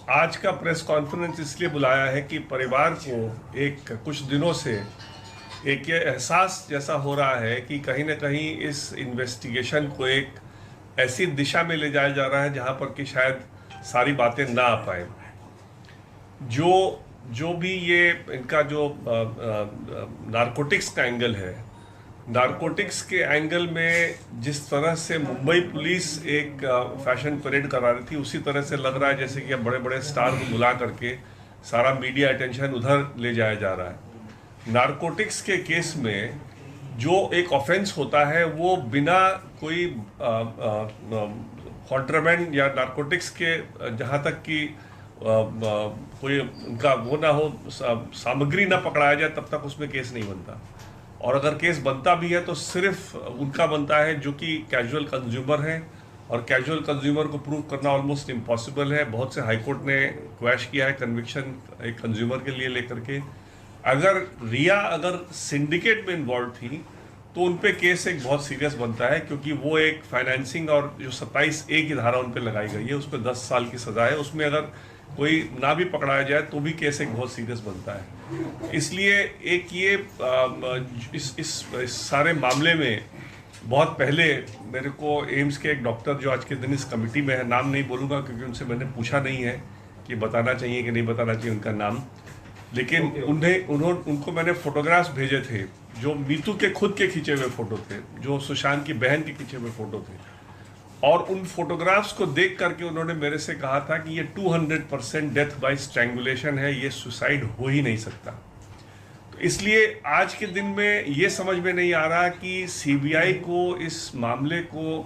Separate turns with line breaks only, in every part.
आज का press conference इसलिए बुलाया है कि परिवार को एक कुछ दिनों से एक ये एहसास जैसा हो रहा है कि कहीं ना कहीं इस इन्वेस्टिगेशन को एक ऐसी दिशा में ले जाया जा रहा है जहां पर कि शायद सारी बातें ना आ पाए। जो जो भी ये इनका जो नारकोटिक्स का एंगल है, नारकोटिक्स के एंगल में जिस तरह से मुंबई पुलिस एक फैशन परेड करा रही थी, उसी तरह से लग रहा है जैसे कि अब बड़े बड़े स्टार को बुला करके सारा मीडिया अटेंशन उधर ले जाया जा रहा है। नारकोटिक्स के केस में जो एक ऑफेंस होता है वो बिना कोई कॉन्ट्राबैंड या नारकोटिक्स के जहाँ तक कि कोई उनका वो ना हो, सामग्री ना पकड़ाया जाए, तब तक उसमें केस नहीं बनता। और अगर केस बनता भी है तो सिर्फ उनका बनता है जो कि कैजुअल कंज्यूमर हैं, और कैजुअल कंज्यूमर को प्रूव करना ऑलमोस्ट इम्पॉसिबल है। बहुत से हाईकोर्ट ने क्वैश किया है कन्विक्शन एक कंज्यूमर के लिए लेकर के। अगर रिया सिंडिकेट में इन्वॉल्व थी तो उन पे केस एक बहुत सीरियस बनता है, क्योंकि वो एक फाइनेंसिंग और जो 27A की धारा उन पे लगाई गई है, उस पर 10 साल की सजा है। उसमें अगर कोई ना भी पकड़ाया जाए तो भी केस एक बहुत सीरियस बनता है। इसलिए एक ये इस सारे मामले में बहुत पहले मेरे को एम्स के एक डॉक्टर जो आज के दिन इस कमेटी में है, नाम नहीं बोलूँगा क्योंकि उनसे मैंने पूछा नहीं है कि बताना चाहिए कि नहीं बताना चाहिए उनका नाम, लेकिन उनको मैंने फोटोग्राफ्स भेजे थे जो मीतू के खुद के खींचे हुए फोटो थे, जो सुशांत की बहन के खींचे हुए फोटो थे। और उन फोटोग्राफ्स को देख करके उन्होंने मेरे से कहा था कि ये 200% डेथ बाय स्ट्रैंगुलेशन है, ये सुसाइड हो ही नहीं सकता। तो इसलिए आज के दिन में ये समझ में नहीं आ रहा कि सीबीआई को इस मामले को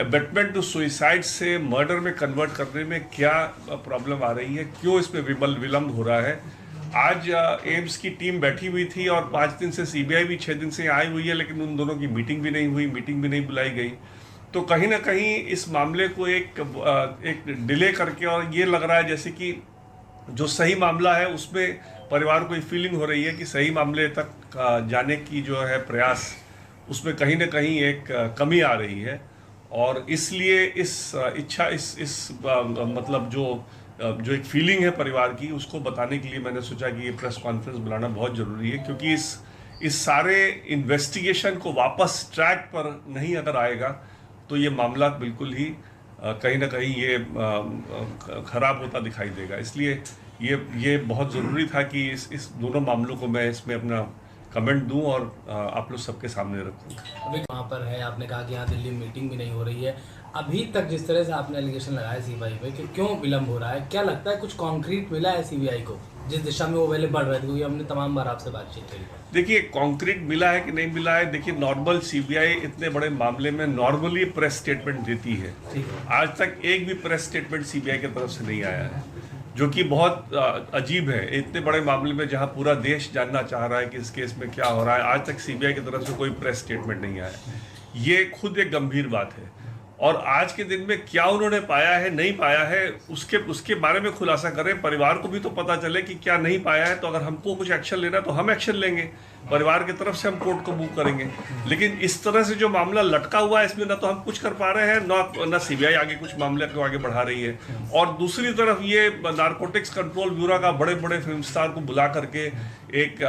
अबेटमेंट टू सुसाइड से मर्डर में कन्वर्ट करने में क्या प्रॉब्लम आ रही है, क्यों इसमें विलम्ब हो रहा है। आज एम्स की टीम बैठी हुई थी और 5 दिन से सीबीआई भी 6 दिन से आई हुई है, लेकिन उन दोनों की मीटिंग भी नहीं हुई, मीटिंग भी नहीं बुलाई गई। तो कहीं ना कहीं इस मामले को एक डिले करके, और ये लग रहा है जैसे कि जो सही मामला है उसमें परिवार को ये फीलिंग हो रही है कि सही मामले तक जाने की जो है प्रयास, उसमें कहीं ना कहीं एक कमी आ रही है। और इसलिए इस इच्छा इस मतलब जो एक फीलिंग है परिवार की, उसको बताने के लिए मैंने सोचा कि ये प्रेस कॉन्फ्रेंस बुलाना बहुत ज़रूरी है, क्योंकि इस सारे इन्वेस्टिगेशन को वापस ट्रैक पर नहीं अगर आएगा तो ये मामला बिल्कुल ही कहीं ना कहीं ये खराब होता दिखाई देगा। इसलिए ये बहुत ज़रूरी था कि इस दोनों मामलों को मैं इसमें अपना कमेंट दूं और आप लोग सबके सामने रखूं।
अभी वहाँ पर है, आपने कहा कि यहाँ दिल्ली में मीटिंग भी नहीं हो रही है। अभी तक जिस तरह से आपने एलिगेशन लगाया सीबीआई पे कि क्यों विलम्ब हो रहा है, क्या लगता है कुछ कॉन्क्रीट मिला है सीबीआई को जिस दिशा में वो पहले बढ़ रहे थे? क्योंकि हमने तमाम बार आपसे बातचीत करी।
देखिए, कॉन्क्रीट मिला है कि नहीं मिला है, देखिए नॉर्मल सीबीआई इतने बड़े मामले में नॉर्मली प्रेस स्टेटमेंट देती है। आज तक एक भी प्रेस स्टेटमेंट सीबीआई की तरफ से नहीं आया है, जो कि बहुत अजीब है। इतने बड़े मामले में जहां पूरा देश जानना चाह रहा है कि इस केस में क्या हो रहा है, आज तक सीबीआई की तरफ से कोई प्रेस स्टेटमेंट नहीं आया। ये खुद एक गंभीर बात है। और आज के दिन में क्या उन्होंने पाया है, नहीं पाया है, उसके बारे में खुलासा करें। परिवार को भी तो पता चले कि क्या नहीं पाया है, तो अगर हमको कुछ एक्शन लेना है तो हम एक्शन लेंगे, परिवार की तरफ से हम कोर्ट को मूव करेंगे। लेकिन इस तरह से जो मामला लटका हुआ है, इसमें ना तो हम कुछ कर पा रहे हैं, ना सीबीआई आगे कुछ मामले को आगे बढ़ा रही है। और दूसरी तरफ ये नारकोटिक्स कंट्रोल ब्यूरो का बड़े बड़े फिल्म स्टार को बुला करके एक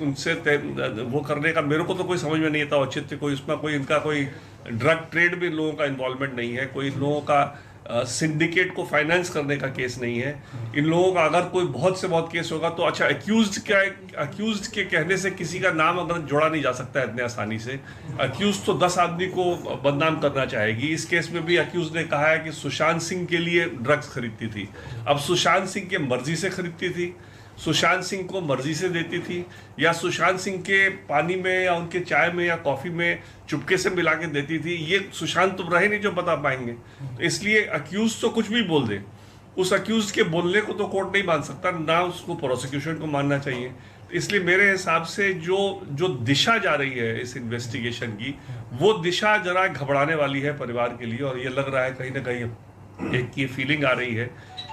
उनसे वो करने का मेरे को तो कोई समझ में नहीं आता औचित्य। कोई उसमें कोई इनका कोई ड्रग ट्रेड में लोगों का इन्वॉल्वमेंट नहीं है, कोई लोगों का सिंडिकेट को फाइनेंस करने का केस नहीं है। इन लोगों का अगर कोई बहुत से बहुत केस होगा तो अच्छा, अक्यूज्ड के कहने से किसी का नाम अगर जोड़ा नहीं जा सकता है इतने आसानी से। अक्यूज तो 10 आदमी को बदनाम करना चाहेगी। इस केस में भी अक्यूज ने कहा है कि सुशांत सिंह के लिए ड्रग्स खरीदती थी। अब सुशांत सिंह के मर्जी से खरीदती थी, सुशांत सिंह को मर्जी से देती थी, या सुशांत सिंह के पानी में या उनके चाय में या कॉफ़ी में चुपके से मिला के देती थी, ये सुशांत तो रहे नहीं जो बता पाएंगे। तो इसलिए अक्यूज तो कुछ भी बोल दे, उस अक्यूज के बोलने को तो कोर्ट नहीं मान सकता, ना उसको प्रोसिक्यूशन को मानना चाहिए। तो इसलिए मेरे हिसाब से जो दिशा जा रही है इस इन्वेस्टिगेशन की, वो दिशा जरा घबराने वाली है परिवार के लिए। और ये लग रहा है कहीं ना कहीं एक ये फीलिंग आ रही है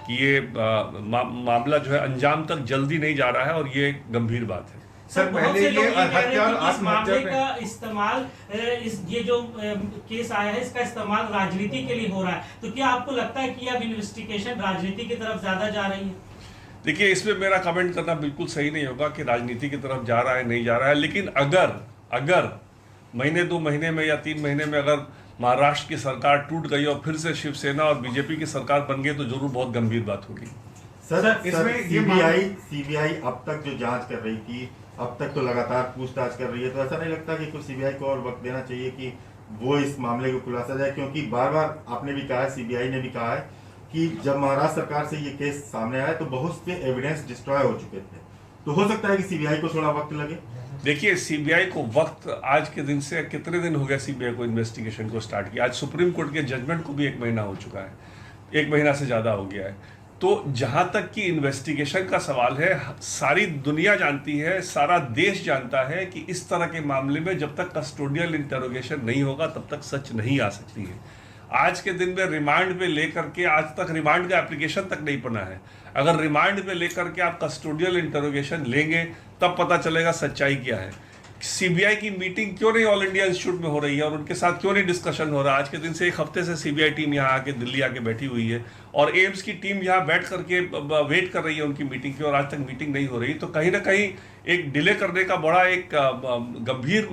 कि ये मामला जो है अंजाम तक जल्दी नहीं जा रहा है, और ये गंभीर बात है।
सर
बहुत
पहले
से लोग
ये
ये कह रहे
हत्या
हैं
और
कि इस मामले
आत्महत्या
का
पे
इस्तेमाल ये जो केस आया है इसका इस्तेमाल राजनीति के लिए हो रहा है, तो क्या आपको लगता है कि अब इन्वेस्टिगेशन राजनीति की तरफ ज्यादा जा रही है?
देखिए, इसमें मेरा कमेंट करना बिल्कुल सही नहीं होगा कि राजनीति की तरफ जा रहा है नहीं जा रहा है, लेकिन अगर महीने 2 महीने में या 3 महीने में अगर महाराष्ट्र की सरकार टूट गई और फिर से शिवसेना और बीजेपी की सरकार बन गई तो जरूर बहुत गंभीर बात होगी।
सर
इसमें ये
सीबीआई अब तक जो जांच कर रही थी, अब तक तो लगातार पूछताछ कर रही है, तो ऐसा नहीं लगता कि कुछ सीबीआई को और वक्त देना चाहिए कि वो इस मामले को खुलासा जाए? क्योंकि बार बार आपने भी कहा है, सीबीआई ने भी कहा है कि जब महाराष्ट्र सरकार से ये केस सामने आया तो बहुत से एविडेंस डिस्ट्रॉय हो चुके थे, तो हो सकता है कि सीबीआई को थोड़ा वक्त लगे।
देखिए, सीबीआई को वक्त आज के दिन से कितने दिन हो गए सीबीआई को इन्वेस्टिगेशन को स्टार्ट किया? आज सुप्रीम कोर्ट के जजमेंट को भी 1 महीना हो चुका है, 1 महीना से ज़्यादा हो गया है। तो जहाँ तक कि इन्वेस्टिगेशन का सवाल है, सारी दुनिया जानती है, सारा देश जानता है कि इस तरह के मामले में जब तक कस्टोडियल इंटरोगेशन नहीं होगा तब तक सच नहीं आ सकती है। आज के दिन में रिमांड पे लेकर के आज तक रिमांड का एप्लीकेशन तक नहीं बना है। अगर रिमांड पे लेकर के आप कस्टोडियल इंटरोगेशन लेंगे तब पता चलेगा सच्चाई क्या है। सीबीआई की मीटिंग क्यों नहीं ऑल इंडिया इंस्टीट्यूट में हो रही है और उनके साथ क्यों नहीं डिस्कशन हो रहा? आज के दिन से 1 हफ्ते से सीबीआई टीम यहाँ आके दिल्ली आके बैठी हुई है और एम्स की टीम यहाँ बैठ करके वेट कर रही है उनकी मीटिंग की, और आज तक मीटिंग नहीं हो रही। तो कहीं ना कहीं एक डिले करने का बड़ा एक गंभीर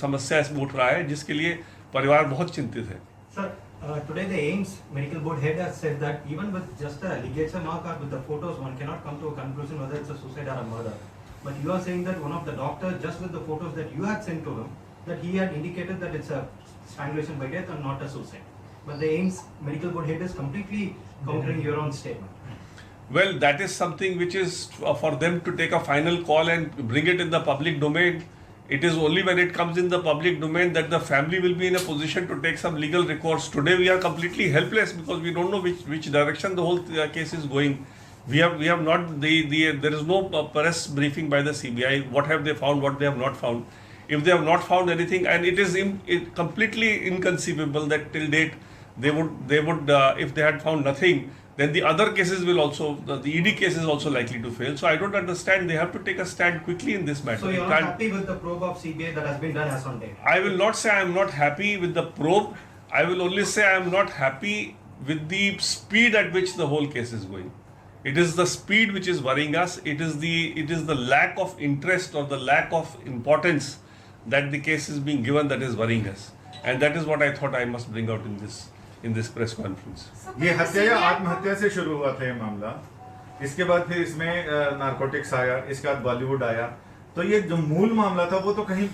समस्या इसमें उठ रहा है, जिसके लिए परिवार बहुत चिंतित है।
Sir, today the AIIMS medical board head has said that even with just a ligature mark or with the photos, one cannot come to a conclusion whether it's a suicide or a murder. But you are saying that one of the doctors, just with the photos that you had sent to him, that he had indicated that it's a strangulation by death and not a suicide. But the AIIMS medical board head is completely countering your own statement.
Well, that is something which is for them to take a final call and bring it in the public domain. It is only when it comes in the public domain that the family will be in a position to take some legal recourse. Today we are completely helpless because we don't know which direction the whole case is going. We have not there is no press briefing by the CBI. What have they found? What they have not found? If they have not found anything, and it is completely inconceivable that till date they would if they had found nothing, then the other cases will also, the ED case is also likely to fail. So I don't understand. They have to take a stand quickly in this matter.
So you are not happy with the probe of CBI that has been done as on date?
I will not say I am not happy with the probe. I will only say I am not happy with the speed at which the whole case is going. It is the speed which is worrying us. It is the lack of interest or the lack of importance that the case is being given that is worrying us. And that is what I thought I must bring out in this press conference.
ये हत्या या आत्महत्या से शुरू हुआ था ये मामला, इसके बाद फिर इसमें नारकोटिक्स आया, इसके बाद बॉलीवुड आया, तो ये जो मूल मामला था वो तो कहीं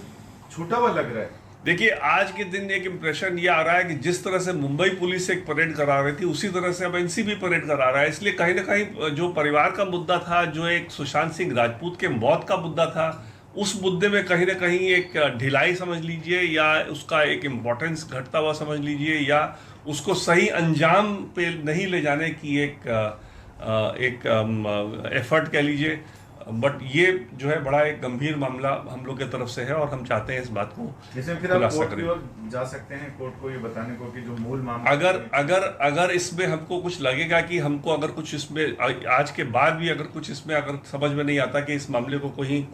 छूटा हुआ लग रहा है।
देखिए, आज के दिन एक इम्प्रेशन ये आ रहा है कि जिस तरह से मुंबई पुलिस एक परेड करा रही थी उसी तरह से अब एनसीबी परेड करा रहा है। इसलिए कहीं ना कहीं जो परिवार का मुद्दा था, जो एक सुशांत सिंह राजपूत के मौत का मुद्दा था, उस मुद्दे में कहीं ना कहीं एक ढिलाई समझ लीजिए या उसका एक इम्पोर्टेंस घटता हुआ समझ लीजिए या उसको सही अंजाम पे नहीं ले जाने की एक एफर्ट कह लीजिए। बट ये जो है बड़ा एक गंभीर मामला हम लोग की तरफ से है और हम चाहते हैं इस बात को खुलासा करें।
जा सकते हैं कोर्ट को ये बताने को कि जो मूल मामला
अगर इसमें हमको कुछ लगेगा कि हमको अगर कुछ इसमें आज के बाद भी अगर कुछ इसमें अगर समझ में नहीं आता कि इस मामले को कोई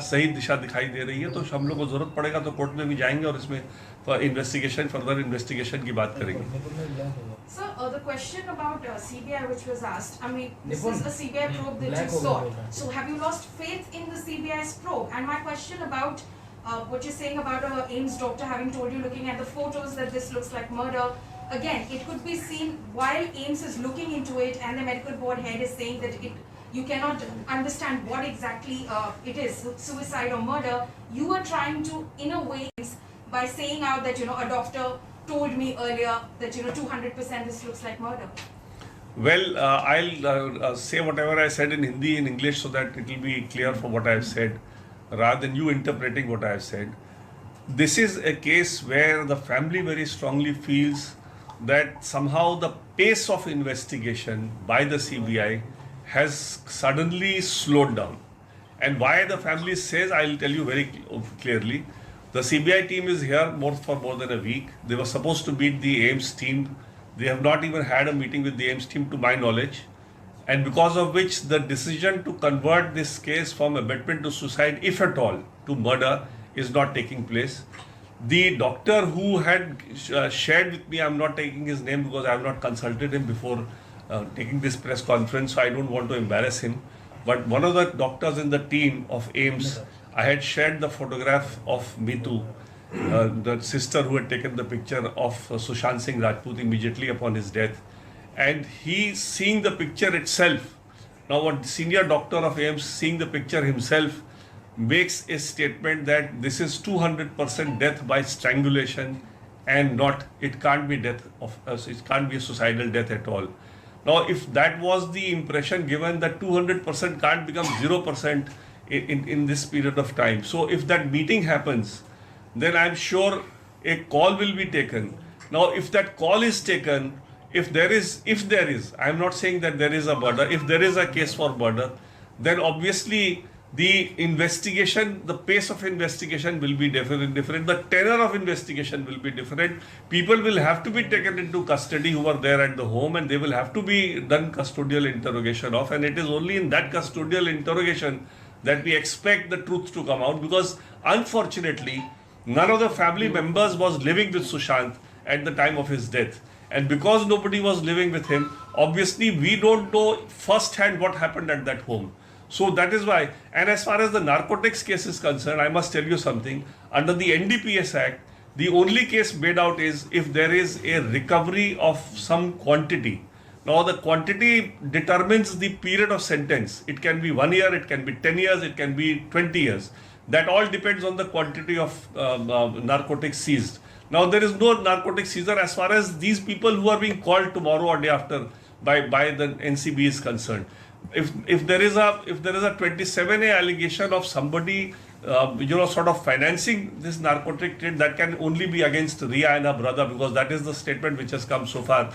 सही दिशा दिखाई दे रही है तो हम लोग को जरूरत पड़ेगा तो कोर्ट में भी जाएंगे और इसमें फर्दर इन्वेस्टिगेशन की बात करेंगे।
Sir, the question about CBI which was asked, I mean, this is a CBI probe that you saw. So have you lost faith in the CBI's probe? And my question about what you're saying about a AIIMS doctor having told you, looking at the photos, that this looks like murder. Again, it could be seen while AIIMS is looking into it and the medical board head is saying that you cannot understand what exactly it is, suicide or murder. You are trying to, in a way, by saying out that, a doctor told me earlier that 200% this looks like murder.
Well, I'll say whatever I said in Hindi in English so that it will be clear for what I have said rather than you interpreting what I have said. This is a case where the family very strongly feels that somehow the pace of investigation by the CBI has suddenly slowed down. And why the family says, I'll tell you very clearly. The CBI team is here for more than a week. They were supposed to meet the AIIMS team. They have not even had a meeting with the AIIMS team to my knowledge. and because of which the decision to convert this case from abetment to suicide, if at all, to murder is not taking place. The doctor who had shared with me, I'm not taking his name because I have not consulted him before taking this press conference, so I don't want to embarrass him. But one of the doctors in the team of AIIMS, I had shared the photograph of Meetu, the sister who had taken the picture of Sushant Singh Rajput immediately upon his death. And he, seeing the picture itself, now what senior doctor of AIIMS seeing the picture himself, makes a statement that this is 200% death by strangulation and not, it can't be death of, it can't be a suicidal death at all. Now, if that was the impression given, that 200% can't become 0% in this period of time. So if that meeting happens, then I'm sure a call will be taken. Now, if that call is taken, if there is, I'm not saying that there is a murder, if there is a case for murder, then obviously the investigation, the pace of investigation will be different, the tenor of investigation will be different. People will have to be taken into custody who are there at the home, and they will have to be done custodial interrogation of, and it is only in that custodial interrogation that we expect the truth to come out, because unfortunately none of the family members was living with Sushant at the time of his death. And because nobody was living with him, obviously we don't know firsthand what happened at that home. So that is why, and as far as the narcotics case is concerned, I must tell you something. Under the NDPS Act, the only case made out is if there is a recovery of some quantity. Now the quantity determines the period of sentence. It can be 1 year, it can be 10 years, it can be 20 years. That all depends on the quantity of narcotics seized. Now there is no narcotic seizure as far as these people who are being called tomorrow or day after by the NCB is concerned. If there is a 27A allegation of somebody sort of financing this narcotic trade, that can only be against Ria and her brother, because that is the statement which has come so far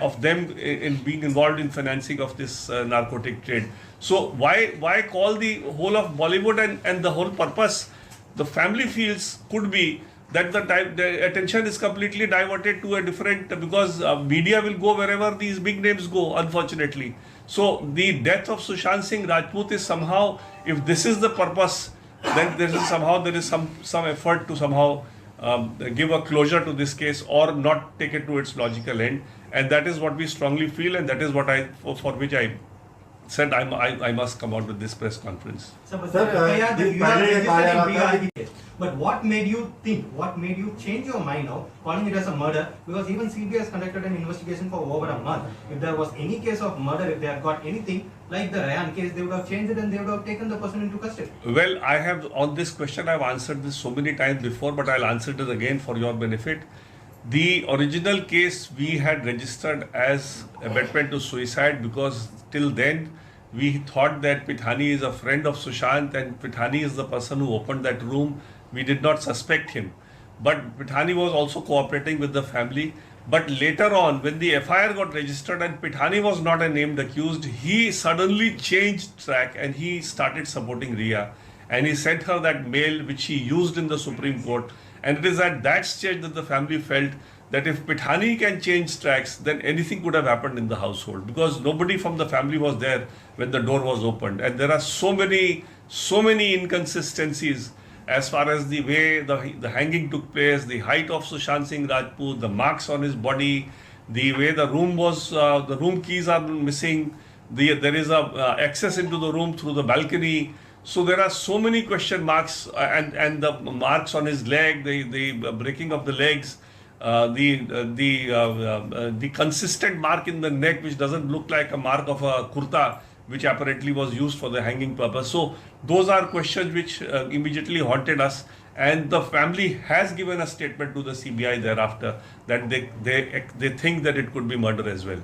of them in being involved in financing of this narcotic trade. So why call the whole of Bollywood, and the whole purpose the family feels could be that the attention is completely diverted to a different, because media will go wherever these big names go, unfortunately. So the death of Sushant Singh Rajput is somehow, if this is the purpose, then there is some effort to somehow give a closure to this case, or not take it to its logical end. And that is what we strongly feel, and that is what for which I said I must come out with this press conference.
Sir, but
Sir,
you are registering BRG case. But what made you think, what made you change your mind now, calling it as a murder? Because even CBI has conducted an investigation for over a month. If there was any case of murder, if they had got anything like the Ryan case, they would have changed it and they would have taken the person into custody.
Well, I have, on this question, I've answered this so many times before, but I'll answer it again for your benefit. The original case we had registered as abetment to suicide, because till then we thought that Pithani is a friend of Sushant, and Pithani is the person who opened that room. We did not suspect him. But Pithani was also cooperating with the family. But later on, when the FIR got registered and Pithani was not a named accused, he suddenly changed track and he started supporting Ria. And he sent her that mail which he used in the Supreme Court. And it is at that stage that the family felt that if Pithani can change tracks, then anything could have happened in the household, because nobody from the family was there when the door was opened. And there are so many inconsistencies as far as the way the hanging took place, the height of Sushant Singh Rajput, the marks on his body, the way the room was, the room keys are missing, there is a access into the room through the balcony. So there are so many question marks, and the marks on his leg, the breaking of the legs, the consistent mark in the neck, which doesn't look like a mark of a kurta, which apparently was used for the hanging purpose. So those are questions which immediately haunted us, and the family has given a statement to the CBI thereafter that they think that it could be murder as well.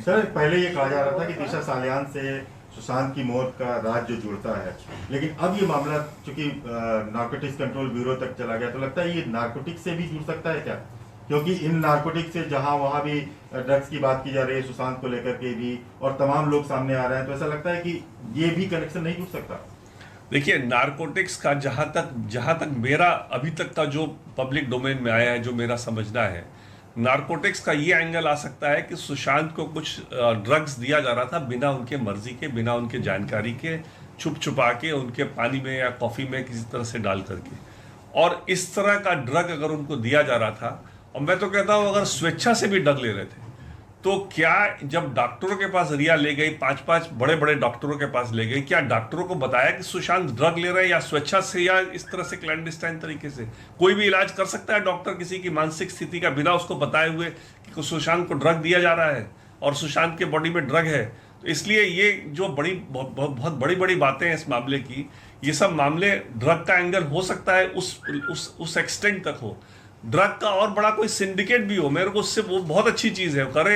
Sir, पहले ये कहा जा रहा था कि दिशा सालियान से सुशांत की मौत का राज जो जुड़ता है, लेकिन अब ये मामला चूंकि नारकोटिक्स कंट्रोल ब्यूरो तक चला गया, तो लगता है ये नारकोटिक्स से भी जुड़ सकता है क्या? क्योंकि इन नारकोटिक्स से जहां वहां भी ड्रग्स की बात की जा रही है, सुशांत को लेकर के भी, और तमाम लोग सामने आ रहे हैं, तो ऐसा लगता है कि ये भी कनेक्शन नहीं जुड़ सकता?
देखिए, नारकोटिक्स का जहां तक मेरा अभी तक का जो पब्लिक डोमेन में आया है, जो मेरा समझना है, नारकोटिक्स का ये एंगल आ सकता है कि सुशांत को कुछ ड्रग्स दिया जा रहा था बिना उनके मर्जी के, बिना उनके जानकारी के, छुप छुपा के उनके पानी में या कॉफ़ी में किसी तरह से डाल करके, और इस तरह का ड्रग अगर उनको दिया जा रहा था, और मैं तो कहता हूँ अगर स्वेच्छा से भी ड्रग ले रहे थे, तो क्या जब डॉक्टरों के पास रिया ले गई, 5-5 बड़े बड़े डॉक्टरों के पास ले गई, क्या डॉक्टरों को बताया कि सुशांत ड्रग ले रहे हैं, या स्वेच्छा से या इस तरह से क्लैंडस्टाइन तरीके से? कोई भी इलाज कर सकता है डॉक्टर किसी की मानसिक स्थिति का बिना उसको बताए हुए कि सुशांत को ड्रग दिया जा रहा है और सुशांत के बॉडी में ड्रग है? तो इसलिए ये जो बहुत बड़ी बड़ी बातें हैं इस मामले की, ये सब मामले ड्रग का एंगल हो सकता है उस एक्सटेंट तक हो, ड्रग का और बड़ा कोई सिंडिकेट भी हो, मेरे को उससे वो बहुत अच्छी चीज़ है, करें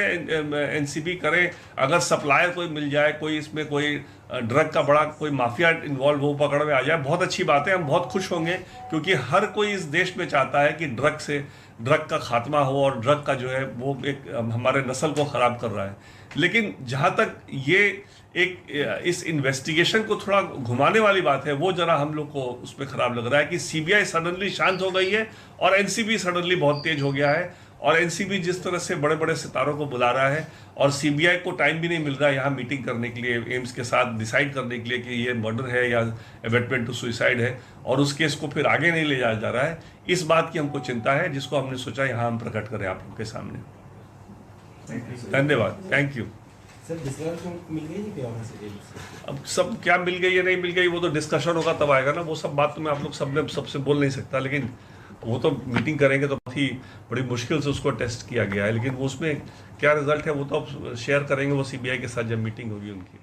एनसीबी करें, अगर सप्लायर कोई मिल जाए, कोई इसमें कोई ड्रग का बड़ा कोई माफिया इन्वॉल्व हो, पकड़ में आ जाए, बहुत अच्छी बात है, हम बहुत खुश होंगे, क्योंकि हर कोई इस देश में चाहता है कि ड्रग का खात्मा हो, और ड्रग का जो है वो एक हमारे नस्ल को ख़राब कर रहा है। लेकिन जहाँ तक ये इस इन्वेस्टिगेशन को थोड़ा घुमाने वाली बात है, वो जरा हम लोग को उसमें खराब लग रहा है कि सीबीआई सडनली शांत हो गई है और एनसीबी सडनली बहुत तेज हो गया है, और एनसीबी जिस तरह से बड़े बड़े सितारों को बुला रहा है, और सीबीआई को टाइम भी नहीं मिल रहा है यहाँ मीटिंग करने के लिए, एम्स के साथ डिसाइड करने के लिए कि ये मर्डर है या अबेटमेंट टू सुसाइड है, और उस केस को फिर आगे नहीं ले जाया जा रहा है। इस बात की हमको चिंता है, जिसको हमने सोचा यहाँ हम प्रकट करें आप लोग के सामने। धन्यवाद, थैंक यू।
सर मिल गई
अब सब क्या मिल गई या नहीं मिल गई वो तो डिस्कशन होगा तब आएगा ना, वो सब बात तो मैं आप लोग सबसे बोल नहीं सकता, लेकिन वो तो मीटिंग करेंगे तो बहुत ही बड़ी मुश्किल से उसको टेस्ट किया गया है, लेकिन वो उसमें क्या रिजल्ट है वो तो अब शेयर करेंगे वो सीबीआई के साथ जब मीटिंग होगी उनकी।